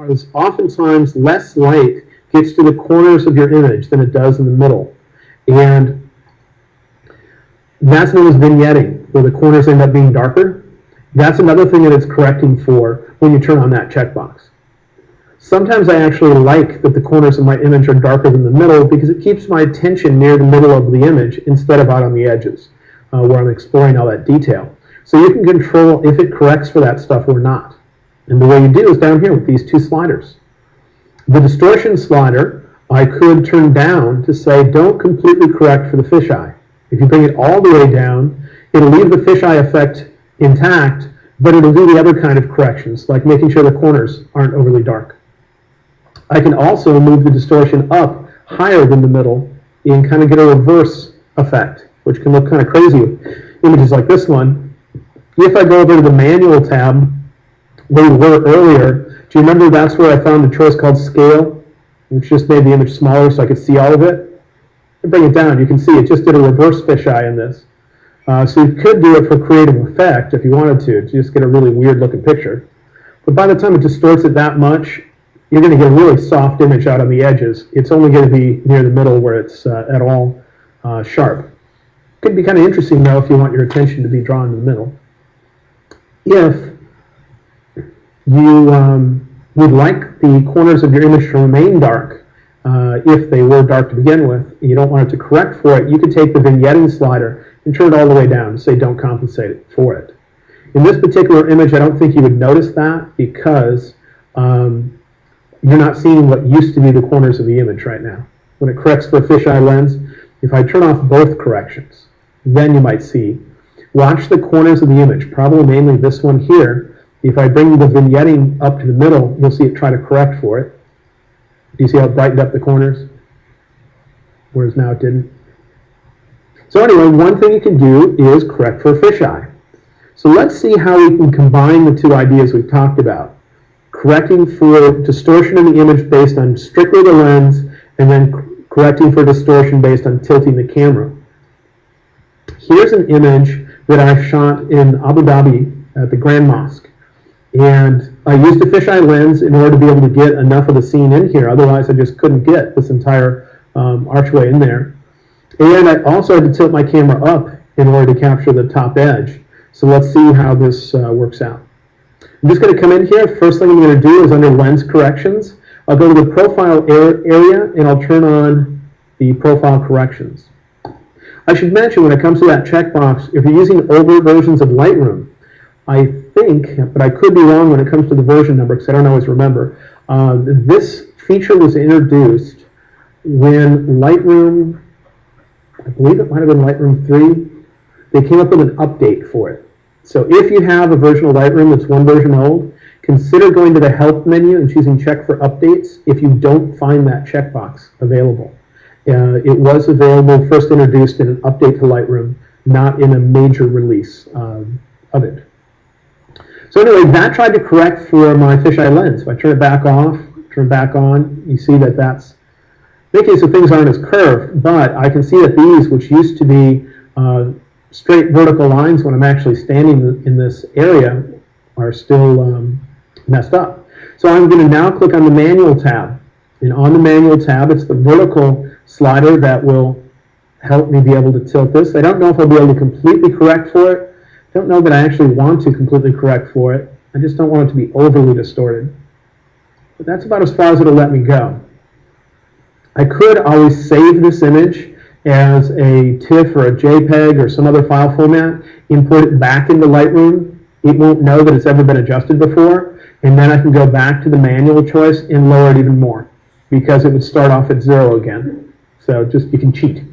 is oftentimes less light gets to the corners of your image than it does in the middle. And that's known as vignetting, where the corners end up being darker. That's another thing that it's correcting for when you turn on that checkbox. Sometimes I actually like that the corners of my image are darker than the middle because it keeps my attention near the middle of the image instead of out on the edges where I'm exploring all that detail. So you can control if it corrects for that stuff or not. And the way you do is down here with these two sliders. The distortion slider I could turn down to say don't completely correct for the fisheye. If you bring it all the way down, it'll leave the fisheye effect intact, but it'll do the other kind of corrections, like making sure the corners aren't overly dark. I can also move the distortion up higher than the middle and kind of get a reverse effect, which can look kind of crazy with images like this one. If I go over to the manual tab where we were earlier, do you remember that's where I found a choice called scale, which just made the image smaller so I could see all of it? I bring it down, you can see it just did a reverse fisheye in this. So you could do it for creative effect if you wanted to just get a really weird looking picture. But by the time it distorts it that much, you're going to get a really soft image out on the edges. It's only going to be near the middle where it's at all sharp. Could be kind of interesting though if you want your attention to be drawn to the middle. If you would like the corners of your image to remain dark, if they were dark to begin with, and you don't want it to correct for it, you could take the vignetting slider and turn it all the way down and say don't compensate for it. In this particular image, I don't think you would notice that because you're not seeing what used to be the corners of the image right now. When it corrects for a fisheye lens, if I turn off both corrections, then you might see. Watch the corners of the image, probably mainly this one here. If I bring the vignetting up to the middle, you'll see it try to correct for it. Do you see how it brightened up the corners? Whereas now it didn't. So anyway, one thing you can do is correct for a fisheye. So let's see how we can combine the two ideas we've talked about. Correcting for distortion in the image based on strictly the lens, and then correcting for distortion based on tilting the camera. Here's an image that I shot in Abu Dhabi at the Grand Mosque. And I used a fisheye lens in order to be able to get enough of the scene in here. Otherwise, I just couldn't get this entire archway in there. And I also had to tilt my camera up in order to capture the top edge. So let's see how this works out. I'm just going to come in here. First thing I'm going to do is under lens corrections. I'll go to the profile area and I'll turn on the profile corrections. I should mention when it comes to that checkbox, if you're using older versions of Lightroom, I think, but I could be wrong when it comes to the version number because I don't always remember, this feature was introduced when Lightroom, I believe it might have been Lightroom 3, they came up with an update for it. So if you have a version of Lightroom that's one version old, consider going to the Help menu and choosing Check for Updates if you don't find that checkbox available. It was available, first introduced in an update to Lightroom, not in a major release of it. So anyway, that tried to correct for my fisheye lens. If I turn it back off, turn it back on, you see that that's making so things aren't as curved, but I can see that these, which used to be straight vertical lines when I'm actually standing in this area, are still messed up. So I'm going to now click on the manual tab. And on the manual tab, it's the vertical slider that will help me be able to tilt this. I don't know if I'll be able to completely correct for it. I don't know that I actually want to completely correct for it. I just don't want it to be overly distorted. But that's about as far as it'll let me go. I could always save this image as a TIFF or a JPEG or some other file format, import it back into Lightroom. It won't know that it's ever been adjusted before, and then I can go back to the manual choice and lower it even more because it would start off at 0 again. So just you can cheat.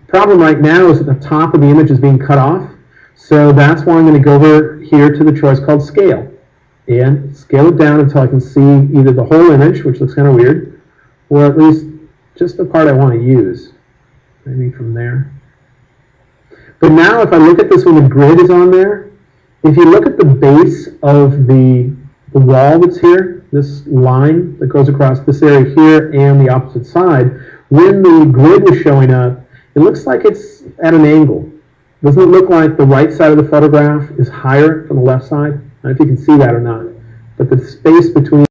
Problem right now is that the top of the image is being cut off, so that's why I'm going to go over here to the choice called Scale and scale it down until I can see either the whole image, which looks kind of weird, or at least just the part I want to use. Maybe from there. But now if I look at this when the grid is on there, if you look at the base of the wall that's here, this line that goes across this area here and the opposite side, when the grid was showing up, it looks like it's at an angle. Doesn't it look like the right side of the photograph is higher than the left side? I don't know if you can see that or not, but the space between